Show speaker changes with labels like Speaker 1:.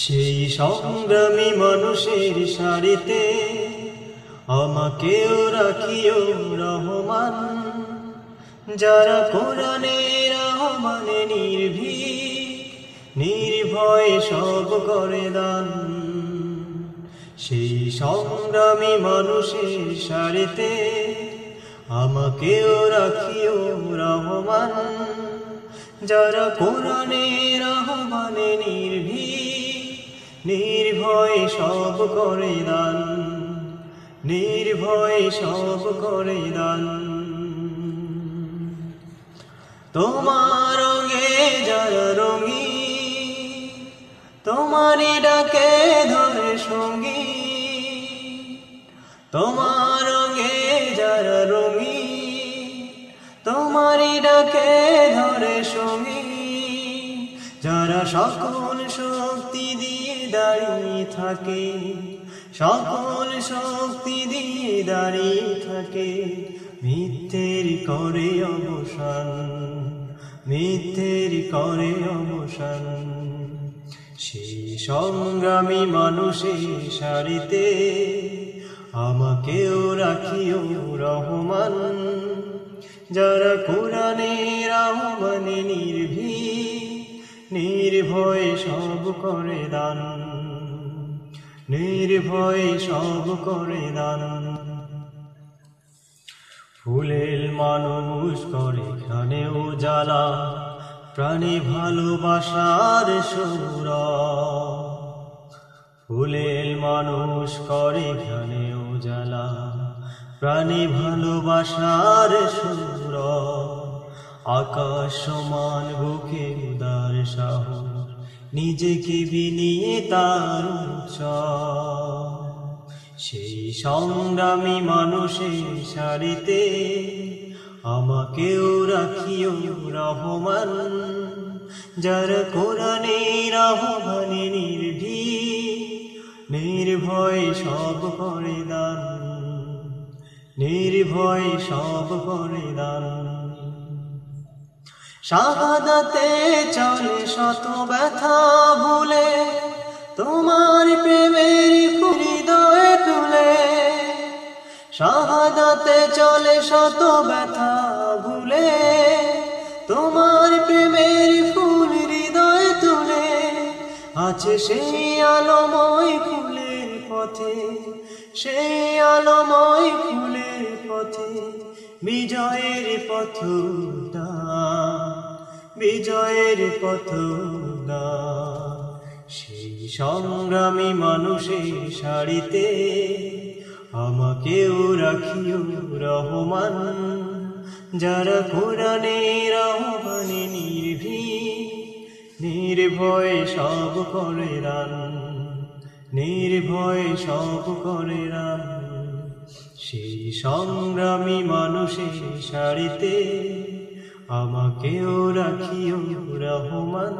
Speaker 1: সেই সংগ্রামী মানুষের সারিতে আমাকেও রাখিও রহমান, যারা কোরআনের আহ্বানে নির্ভীক নির্ভয়ে সব করে দান। সেই সংগ্রামী মানুষের সারিতে আমাকেও রাখিও রহমান, যারা কোরআনের আহ্বানে নির্ভীক নির্ভয়ে সব করে দান, নির্ভয়ে সব করে দান। তোমার রঙে যারা রঙী, তোমারই ডাকে ধরে সঙ্গী। তোমার রঙে যারা রঙী, তোমারই ডাকে ধরে সঙ্গী। যারা সকল শক্তি দিয়ে দাঁড়িয়ে থাকে, সকল শক্তি দিয়ে দাঁড়িয়ে থাকে, মিথ্যের করে অবসান, মিথ্যের করে অবসান। সেই সংগ্রামী মানুষের সারিতে আমাকেও রাখিও রহমান, যারা কোরআনের আহ্বানে নির্ভীক নির্ভয়ে সব করে দান, নির্ভয়ে সব করে দান। ফুলের মানুষ করে ঘানেও জ্বালা, প্রাণে ভালোবাসার সুর। ফুলের মানুষ করে ঘানেও জ্বালা, প্রাণে ভালোবাসার সুর। আকাশ সমান বুকে উদার সাহস, নিজেকে বিলিয়ে তার উচ্চ। সেই সংগ্রামী মানুষের সারিতে আমাকেও রাখিও রহমান, যারা কোরআনের আহ্বানে নির্ভীক নির্ভয়ে সব করে দান, নির্ভয়ে সব করে দান। শাহাদাতে চলে শত ব্যথা ভুলে, তোমার প্রেমের হৃদয়ে তুলে। শাহাদাতে চলে শত ব্যথা ভুলে, তোমার প্রেমের ফুল হৃদয়ে তুলে। আছে সেই আলোময় ফুলের পথে, সেই আলোময় ফুলের পথে, বিজয়ের পথটা, বিজয়ের পথটা। সেই সংগ্রামী মানুষের সারিতে আমাকেও রাখিও রহমান, যারা কোরআনের আহ্বানে নির্ভীক নির্ভয়ে সব করে দান, নির্ভয়ে সব করে দান। সেই সংগ্রামী মানুষের সারিতে আমাকেও রাখিও রহমান।